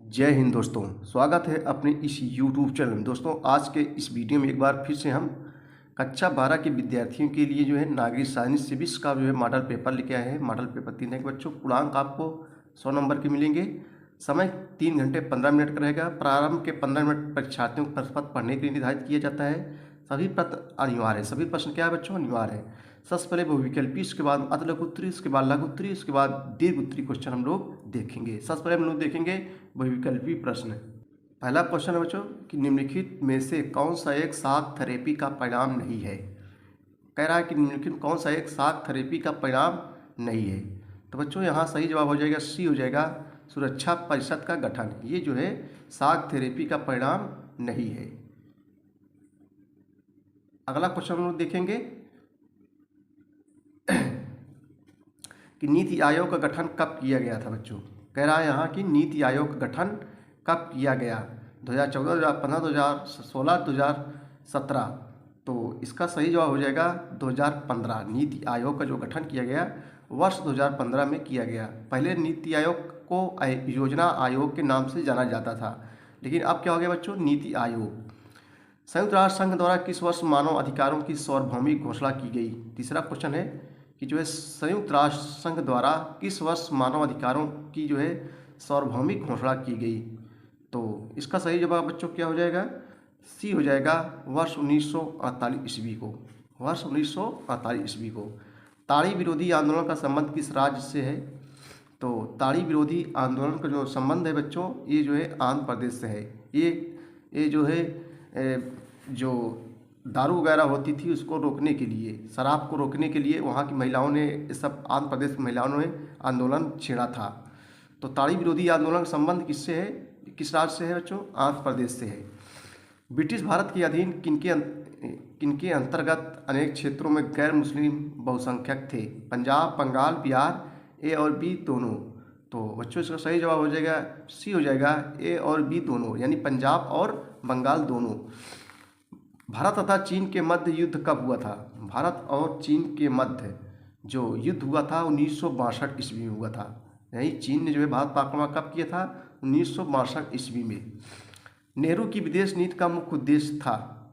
जय हिंद दोस्तों, स्वागत है अपने इस YouTube चैनल में। दोस्तों, आज के इस वीडियो में एक बार फिर से हम कक्षा 12 के विद्यार्थियों के लिए जो है नागरिक साइंस सिविक्स का जो है मॉडल पेपर लेके आए हैं। मॉडल पेपर 3 है कि बच्चों, पूर्णांक आपको 100 नंबर के मिलेंगे। समय 3 घंटे 15 मिनट का रहेगा। प्रारंभ के 15 मिनट परीक्षार्थियों को प्रश्न पत्र पढ़ने के लिए निर्धारित किया जाता है। सभी प्रश्न अनिवार्य है। सभी प्रश्न क्या है बच्चों? अनिवार्य है। सबसे पहले बहुविकल्पी, उसके बाद अति लघु उत्तरी, उसके बाद लघु उत्तरी, उसके बाद दीर्घ उत्तरी क्वेश्चन हम लोग देखेंगे। सबसे पहले हम लोग देखेंगे बहुविकल्पी प्रश्न। पहला क्वेश्चन है बच्चों कि निम्नलिखित में से कौन सा एक शॉक थेरेपी का परिणाम नहीं है। कह रहा है कि निम्नलिखित कौन सा एक शॉक थेरेपी का परिणाम नहीं है। तो बच्चों यहाँ सही जवाब हो जाएगा सी हो जाएगा, सुरक्षा परिषद का गठन। ये जो है शॉक थेरेपी का परिणाम नहीं है। अगला क्वेश्चन हम लोग देखेंगे कि नीति आयोग का गठन कब किया गया था बच्चों। कह रहा है यहाँ कि नीति आयोग का गठन कब किया गया, 2014, 2015, 2016, 2017। तो इसका सही जवाब हो जाएगा 2015। नीति आयोग का जो गठन किया गया वर्ष 2015 में किया गया। पहले नीति आयोग को योजना आयोग के नाम से जाना जाता था, लेकिन अब क्या हो गया बच्चों, नीति आयोग। संयुक्त राष्ट्र संघ द्वारा किस वर्ष मानव अधिकारों की सार्वभौमिक घोषणा की गई। तीसरा क्वेश्चन है कि जो है संयुक्त राष्ट्र संघ द्वारा किस वर्ष मानव अधिकारों की जो है सार्वभौमिक घोषणा की गई। तो इसका सही जवाब बच्चों क्या हो जाएगा, सी हो जाएगा, वर्ष 1948 ईस्वी को। वर्ष 1948 ईस्वी को। ताड़ी विरोधी आंदोलन का संबंध किस राज्य से है। तो ताड़ी विरोधी आंदोलन का जो संबंध है बच्चों, ये जो है आंध्र प्रदेश से है। ये जो है जो दारू वगैरह होती थी उसको रोकने के लिए, शराब को रोकने के लिए वहाँ की महिलाओं ने, सब आंध्र प्रदेश की महिलाओं ने आंदोलन छेड़ा था। तो ताड़ी विरोधी आंदोलन का संबंध किससे है, किस राज्य से है बच्चों, आंध्र प्रदेश से है। ब्रिटिश भारत के अधीन किनके अंतर्गत अनेक क्षेत्रों में गैर मुस्लिम बहुसंख्यक थे। पंजाब, बंगाल, बिहार, ए और बी दोनों। तो बच्चों इसका सही जवाब हो जाएगा सी हो जाएगा, ए और बी दोनों, यानी पंजाब और बंगाल दोनों। भारत तथा चीन के मध्य युद्ध कब हुआ था। भारत और चीन के मध्य जो युद्ध हुआ था 1962 ईस्वी में हुआ था। यही चीन ने जो है भारत पर आक्रमण कब किया था, 1962 ईस्वी में। नेहरू की विदेश नीति का मुख्य उद्देश्य था।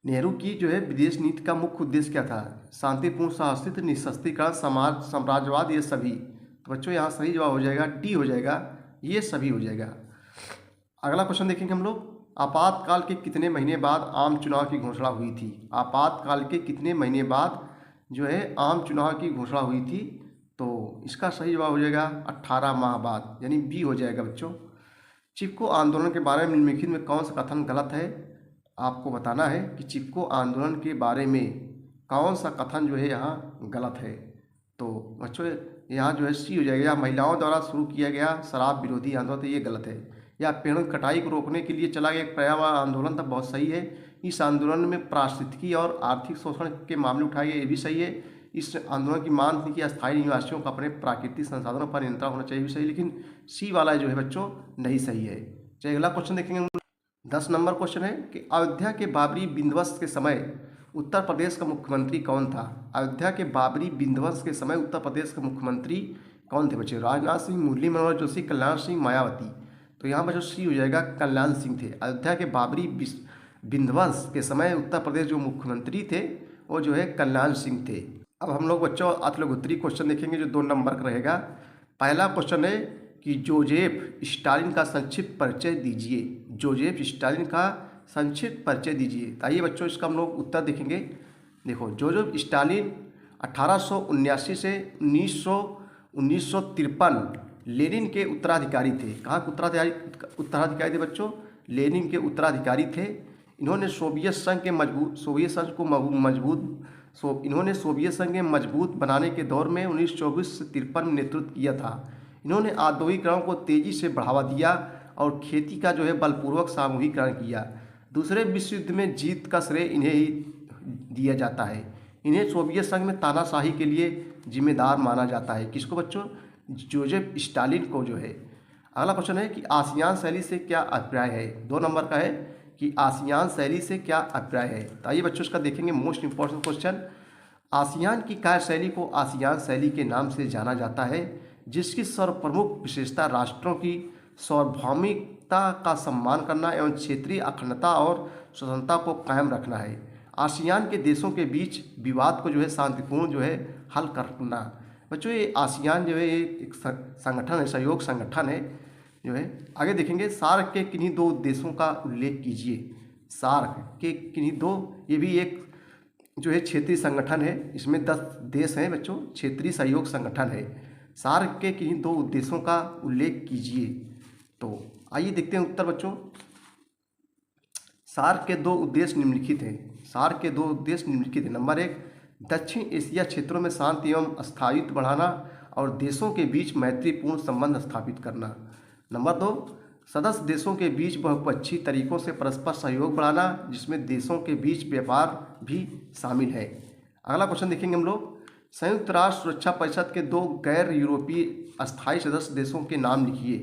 नेहरू की जो है विदेश नीति का मुख्य उद्देश्य क्या था, शांतिपूर्ण सहअस्तित्व, निःशस्त्रीकरण, समाज साम्राज्यवाद, ये सभी। तो बच्चों यहाँ सही जवाब हो जाएगा डी हो जाएगा, ये सभी हो जाएगा। अगला क्वेश्चन देखेंगे हम लोग, आपातकाल के कितने महीने बाद आम चुनाव की घोषणा हुई थी। आपातकाल के कितने महीने बाद जो है आम चुनाव की घोषणा हुई थी। तो इसका सही जवाब हो जाएगा 18 माह बाद, यानी बी हो जाएगा बच्चों। चिपको आंदोलन के बारे में निम्नलिखित में कौन सा कथन गलत है। आपको बताना है कि चिपको आंदोलन के बारे में कौन सा कथन जो है यहाँ गलत है। तो बच्चों यहाँ जो है सी हो जाएगा, महिलाओं द्वारा शुरू किया गया शराब विरोधी आंदोलन, तो ये गलत है। या पेड़ों की कटाई को रोकने के लिए चला गया एक पर्यावरण आंदोलन, तब बहुत सही है। इस आंदोलन में पारिस्थितिकी और आर्थिक शोषण के मामले उठाए गए, ये भी सही है। इस आंदोलन की मांग थी कि अस्थायी निवासियों को अपने प्राकृतिक संसाधनों पर नियंत्रण होना चाहिए, भी सही। लेकिन सी वाला जो है बच्चों नहीं सही है। चलिए अगला क्वेश्चन देखेंगे। 10 नंबर क्वेश्चन है कि अयोध्या के बाबरी बिंदवस के समय उत्तर प्रदेश का मुख्यमंत्री कौन था। अयोध्या के बाबरी बिंदवस के समय उत्तर प्रदेश के मुख्यमंत्री कौन थे बच्चे। राजनाथ सिंह, मुरली मनोहर जोशी, कल्याण सिंह, मायावती। तो यहाँ बच्चों सी हो जाएगा, कल्याण सिंह थे। अयोध्या के बाबरी बिंदवस के समय उत्तर प्रदेश जो मुख्यमंत्री थे वो जो है कल्याण सिंह थे। अब हम लोग बच्चों अति लघु उत्तरी क्वेश्चन देखेंगे जो 2 नंबर का रहेगा। पहला क्वेश्चन है कि जोसेफ स्टालिन का संक्षिप्त परिचय दीजिए। जोसेफ स्टालिन का संक्षिप्त परिचय दीजिए। आइए बच्चों इसका हम लोग उत्तर देखेंगे। देखो, जोसेफ स्टालिन 1879 से 1953 लेनिन के उत्तराधिकारी थे। कहाँ के उत्तराधिकारी थे बच्चों, लेनिन के उत्तराधिकारी थे। इन्होंने सोवियत संघ के मजबूत बनाने के दौर में 1924 से 53 में नेतृत्व किया था। इन्होंने औद्योगिकरण को तेजी से बढ़ावा दिया और खेती का जो है बलपूर्वक सामूहिकरण किया। दूसरे विश्व युद्ध में जीत का श्रेय इन्हें ही दिया जाता है। इन्हें सोवियत संघ में तानाशाही के लिए जिम्मेदार माना जाता है। किसको बच्चों, जोसेफ स्टालिन को जो है। अगला क्वेश्चन है कि आसियान शैली से क्या अभिप्राय है। 2 नंबर का है कि आसियान शैली से क्या अभिप्राय है। तो आइए बच्चों इसका देखेंगे मोस्ट इंपॉर्टेंट क्वेश्चन। आसियान की कार्यशैली को आसियान शैली के नाम से जाना जाता है, जिसकी सर्वप्रमुख विशेषता राष्ट्रों की सार्वभौमिकता का सम्मान करना एवं क्षेत्रीय अखंडता और स्वतंत्रता को कायम रखना है। आसियान के देशों के बीच विवाद को जो है शांतिपूर्ण जो है हल करना। बच्चों ये आसियान जो है ये एक संगठन है, सहयोग संगठन है जो है। आगे देखेंगे सार्क के किन्हीं दो उद्देश्यों का उल्लेख कीजिए। सार्क के किन्हीं दो, ये भी एक जो है क्षेत्रीय संगठन है, इसमें 10 देश हैं बच्चों, क्षेत्रीय सहयोग संगठन है। सार्क के किन्हीं दो उद्देश्यों का उल्लेख कीजिए। तो आइए देखते हैं उत्तर बच्चों। सार्क के दो उद्देश्य निम्नलिखित हैं। सार्क के दो उद्देश्य निम्नलिखित हैं। नंबर 1, दक्षिण एशिया क्षेत्रों में शांति एवं स्थायित्व बढ़ाना और देशों के बीच मैत्रीपूर्ण संबंध स्थापित करना। नंबर 2, सदस्य देशों के बीच बहुपक्षीय तरीकों से परस्पर सहयोग बढ़ाना, जिसमें देशों के बीच व्यापार भी शामिल है। अगला क्वेश्चन देखेंगे हम लोग। संयुक्त राष्ट्र सुरक्षा परिषद के दो गैर यूरोपीय अस्थायी सदस्य देशों के नाम लिखिए।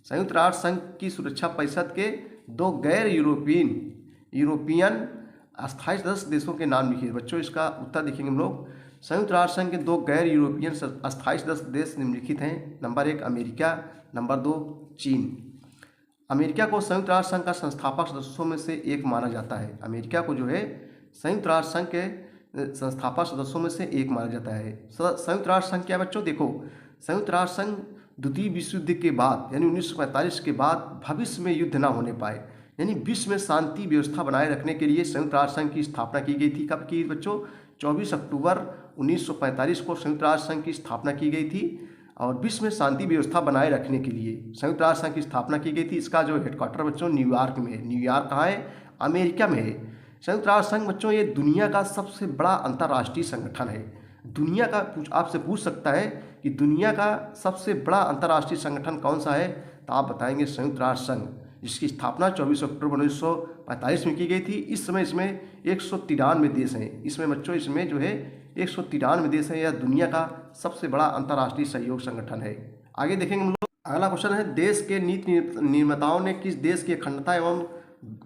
संयुक्त राष्ट्र संघ की सुरक्षा परिषद के दो गैर यूरोपियन अस्थायी सदस्य देशों के नाम लिखिए। बच्चों इसका उत्तर देखेंगे हम लोग। संयुक्त राष्ट्र संघ के दो गैर यूरोपियन अस्थायी सदस्य देश निम्नलिखित हैं। नंबर 1 अमेरिका, नंबर 2 चीन। अमेरिका को संयुक्त राष्ट्र संघ का संस्थापक सदस्यों में से एक माना जाता है। अमेरिका को जो है संयुक्त राष्ट्र संघ के संस्थापक सदस्यों में से एक माना जाता है। संयुक्त राष्ट्र संघ क्या है बच्चों? देखो, संयुक्त राष्ट्र संघ द्वितीय विश्व युद्ध के बाद यानी 1945 के बाद भविष्य में युद्ध ना होने पाए, यानी विश्व में शांति व्यवस्था बनाए रखने के लिए संयुक्त राष्ट्र संघ की स्थापना की गई थी। कब की बच्चों? 24 अक्टूबर 1945 को संयुक्त राष्ट्र संघ की स्थापना की गई थी और विश्व में शांति व्यवस्था बनाए रखने के लिए संयुक्त राष्ट्र संघ की स्थापना की गई थी। इसका जो हेडक्वार्टर बच्चों न्यूयॉर्क में है। न्यूयॉर्क कहाँ है? अमेरिका में है। संयुक्त राष्ट्र संघ बच्चों ये दुनिया का सबसे बड़ा अंतर्राष्ट्रीय संगठन है। दुनिया का आपसे पूछ सकता है कि दुनिया का सबसे बड़ा अंतर्राष्ट्रीय संगठन कौन सा है, तो आप बताएंगे संयुक्त राष्ट्र संघ, जिसकी स्थापना 24 अक्टूबर 1945 में की गई थी। इस समय इसमें 193 देश हैं। इसमें बच्चों इसमें जो है 193 देश हैं। यह दुनिया का सबसे बड़ा अंतर्राष्ट्रीय सहयोग संगठन है। आगे देखेंगे हम लोग। अगला क्वेश्चन है, देश के नीति निर्माताओं ने किस देश की अखंडता एवं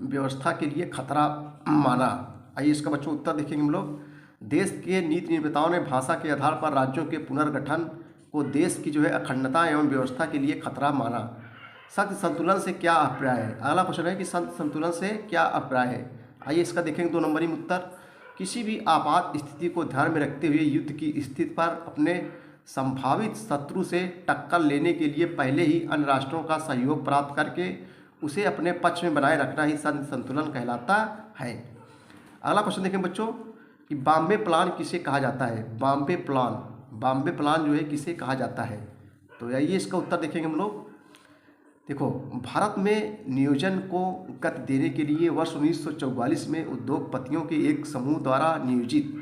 व्यवस्था के लिए खतरा माना? आइए इसका बच्चों उत्तर देखेंगे हम लोग। देश के नीति निर्माताओं ने भाषा के आधार पर राज्यों के पुनर्गठन को देश की जो है अखंडता एवं व्यवस्था के लिए खतरा माना। शक्ति संतुलन से क्या अभिप्राय है? अगला क्वेश्चन है कि शक्ति संतुलन से क्या अभिप्राय है? आइए इसका देखेंगे 2 नंबरी में उत्तर। किसी भी आपात स्थिति को ध्यान में रखते हुए युद्ध की स्थिति पर अपने संभावित शत्रु से टक्कर लेने के लिए पहले ही अन्य राष्ट्रों का सहयोग प्राप्त करके उसे अपने पक्ष में बनाए रखना ही शक्ति संतुलन कहलाता है। अगला क्वेश्चन देखें बच्चों कि बॉम्बे प्लान किसे कहा जाता है? बॉम्बे प्लान जो है किसे कहा जाता है? तो आइए इसका उत्तर देखेंगे हम लोग। देखो, भारत में नियोजन को गति देने के लिए वर्ष 1944 में उद्योगपतियों के एक समूह द्वारा नियोजित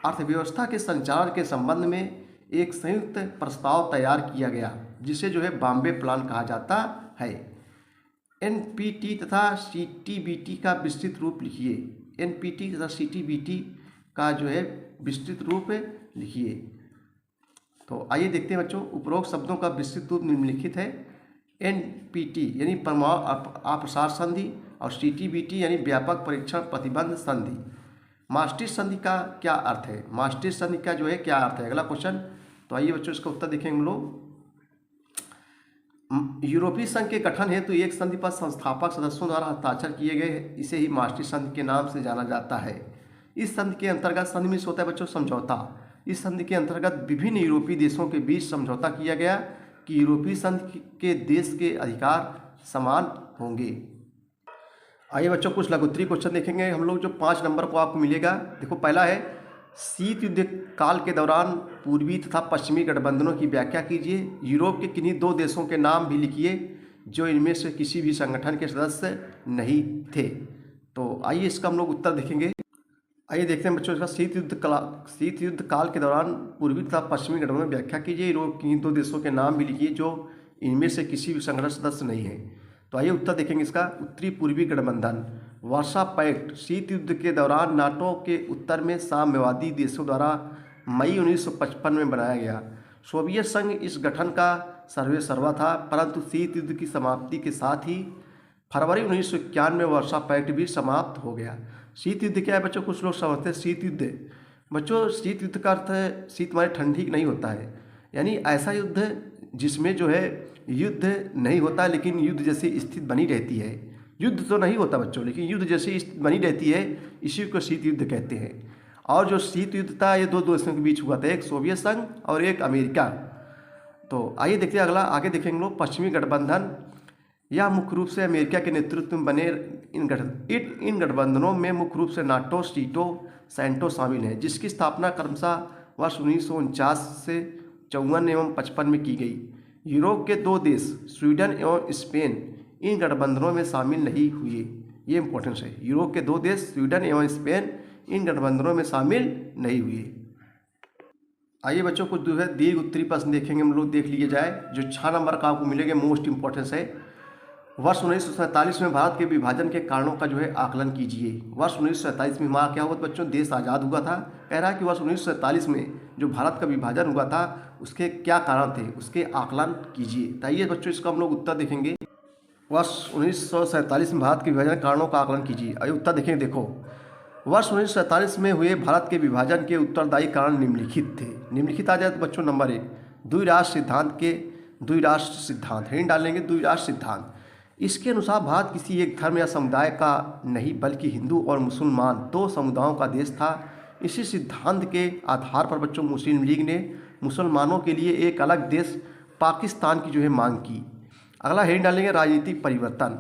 अर्थव्यवस्था के संचालन के संबंध में एक संयुक्त प्रस्ताव तैयार किया गया, जिसे जो है बॉम्बे प्लान कहा जाता है। एनपीटी तथा सीटीबीटी का विस्तृत रूप लिखिए। एनपीटी तथा सीटीबीटी का जो है विस्तृत रूप लिखिए। तो आइए देखते हैं बच्चों, उपरोक्त शब्दों का विस्तृत रूप निम्नलिखित है। एनपीटी यानी परमाणु अप्रसार संधि और सीटीबीटी यानी व्यापक परीक्षण प्रतिबंध संधि। मास्ट्रिक्ट संधि का क्या अर्थ है? मास्ट्रिक्ट संधि का जो है क्या अर्थ है? अगला क्वेश्चन। तो आइए बच्चों इसका उत्तर देखेंगे हम लोग। यूरोपीय संघ के गठन हेतु एक संधि पर संस्थापक सदस्यों द्वारा हस्ताक्षर किए गए, इसे ही मास्ट्रिक्ट संधि के नाम से जाना जाता है। इस संधि के अंतर्गत, संधि में होता है बच्चों समझौता। इस संधि के अंतर्गत विभिन्न यूरोपीय देशों के बीच समझौता किया गया कि यूरोपीय संघ के देश के अधिकार समान होंगे। आइए बच्चों कुछ लघुत्तरीय क्वेश्चन देखेंगे हम लोग, जो 5 नंबर को आपको मिलेगा। देखो, पहला है शीत युद्ध काल के दौरान पूर्वी तथा पश्चिमी गठबंधनों की व्याख्या कीजिए। यूरोप के किन्हीं 2 देशों के नाम भी लिखिए जो इनमें से किसी भी संगठन के सदस्य नहीं थे। तो आइए इसका हम लोग उत्तर देखेंगे। आइए देखते हैं बच्चों इसका शीत युद्ध काल के दौरान पूर्वी तथा पश्चिमी गठबंधन में व्याख्या कीजिए। यूरोप के 2 देशों के नाम भी लिखिए जो इनमें से किसी भी संगठन सदस्य नहीं है। तो आइए उत्तर देखेंगे इसका। उत्तरी पूर्वी गठबंधन, वार्सा पैक्ट शीत युद्ध के दौरान नाटो के उत्तर में साम्यवादी देशों द्वारा मई 1955 में बनाया गया। सोवियत संघ इस गठन का सर्वेसर्वा था, परंतु शीत युद्ध की समाप्ति के साथ ही फरवरी 1991 में वार्सा पैक्ट भी समाप्त हो गया। शीत युद्ध क्या है बच्चों? कुछ लोग समझते हैं शीत युद्ध, बच्चों शीत युद्ध का अर्थ है शीत माने ठंडी नहीं होता है, यानी ऐसा युद्ध जिसमें जो है युद्ध नहीं होता, लेकिन युद्ध जैसी स्थिति बनी रहती है। युद्ध तो नहीं होता बच्चों, लेकिन युद्ध जैसी स्थिति बनी रहती है, इसी को शीत युद्ध कहते हैं। और जो शीत युद्ध था ये दो देशों के बीच हुआ था, एक सोवियत संघ और एक अमेरिका। तो आइए देखते हैं अगला, आगे देखेंगे हम लोग पश्चिमी गठबंधन। यह मुख्य रूप से अमेरिका के नेतृत्व में बने इन गठबंधनों में मुख्य रूप से नाटो, सीटो, सैंटो शामिल हैं, जिसकी स्थापना क्रमशः वर्ष 1949 से 54 एवं 55 में की गई। यूरोप के दो देश स्वीडन एवं स्पेन इन गठबंधनों में शामिल नहीं हुए। ये इंपॉर्टेंस है, यूरोप के दो देश स्वीडन एवं स्पेन इन गठबंधनों में शामिल नहीं हुए। आइए बच्चों, कुछ जो है दीर्घ उत्तरी प्रश्न देखेंगे हम लोग, देख लिए जाए, जो 6 नंबर का आपको मिलेगा, मोस्ट इंपॉर्टेंस है। वर्ष 1947 में भारत के विभाजन के कारणों का जो है आकलन कीजिए। वर्ष 1947 में हमारा क्या हुआ बच्चों, देश आज़ाद हुआ था। कह रहा है कि वर्ष 1947 में जो भारत का विभाजन हुआ था उसके क्या कारण थे, उसके आकलन कीजिए। तो आइए बच्चों, इसका हम लोग उत्तर देखेंगे। वर्ष 1947 में भारत के विभाजन के कारणों का आकलन कीजिए। आइए उत्तर देखेंगे। देखो, वर्ष 1947 में हुए भारत के विभाजन के उत्तरदायी कारण निम्नलिखित थे। निम्नलिखित आ जाए तो बच्चों नंबर 1, द्विराष्ट्र सिद्धांत हेडिंग डालेंगे, द्विराष्ट्र सिद्धांत। इसके अनुसार भारत किसी एक धर्म या समुदाय का नहीं बल्कि हिंदू और मुसलमान दो समुदायों का देश था। इसी सिद्धांत के आधार पर बच्चों मुस्लिम लीग ने मुसलमानों के लिए एक अलग देश पाकिस्तान की जो है मांग की। अगला हेडिंग डालेंगे, राजनीतिक परिवर्तन।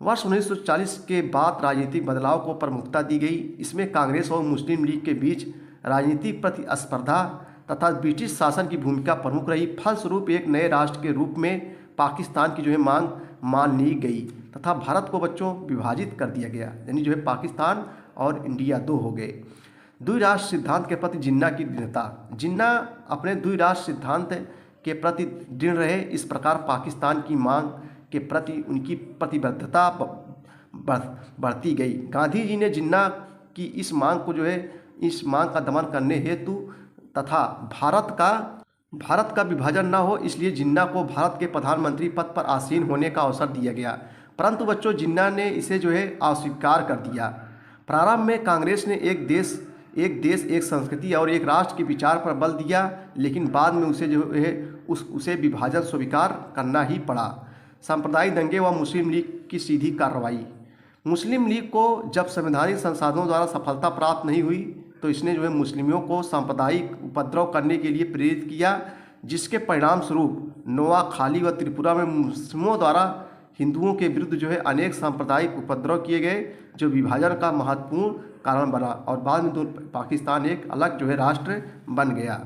वर्ष 1940 के बाद राजनीतिक बदलाव को प्रमुखता दी गई। इसमें कांग्रेस और मुस्लिम लीग के बीच राजनीतिक प्रतिस्पर्धा तथा ब्रिटिश शासन की भूमिका प्रमुख रही। फलस्वरूप एक नए राष्ट्र के रूप में पाकिस्तान की जो है मांग मान ली गई तथा भारत को बच्चों विभाजित कर दिया गया, यानी जो है पाकिस्तान और इंडिया दो हो गए। द्विराष्ट्र सिद्धांत के प्रति जिन्ना की दृढ़ता। जिन्ना अपने द्विराष्ट्र सिद्धांत के प्रति दृढ़ रहे। इस प्रकार पाकिस्तान की मांग के प्रति उनकी प्रतिबद्धता बढ़ती गई। गांधी जी ने जिन्ना की इस मांग को जो है इस मांग का दमन करने हेतु तथा भारत का विभाजन न हो, इसलिए जिन्ना को भारत के प्रधानमंत्री पद पर आसीन होने का अवसर दिया गया। परंतु बच्चों जिन्ना ने इसे जो है अस्वीकार कर दिया। प्रारंभ में कांग्रेस ने एक देश एक संस्कृति और एक राष्ट्र के विचार पर बल दिया, लेकिन बाद में उसे जो है उसे विभाजन स्वीकार करना ही पड़ा। सांप्रदायिक दंगे व मुस्लिम लीग की सीधी कार्रवाई। मुस्लिम लीग को जब संवैधानिक संसाधनों द्वारा सफलता प्राप्त नहीं हुई तो इसने जो है मुस्लिमों को सांप्रदायिक उपद्रव करने के लिए प्रेरित किया, जिसके परिणाम स्वरूप नोआखाली व त्रिपुरा में मुस्लिमों द्वारा हिंदुओं के विरुद्ध जो है अनेक सांप्रदायिक उपद्रव किए गए, जो विभाजन का महत्वपूर्ण कारण बना और बाद में पाकिस्तान एक अलग जो है राष्ट्र बन गया।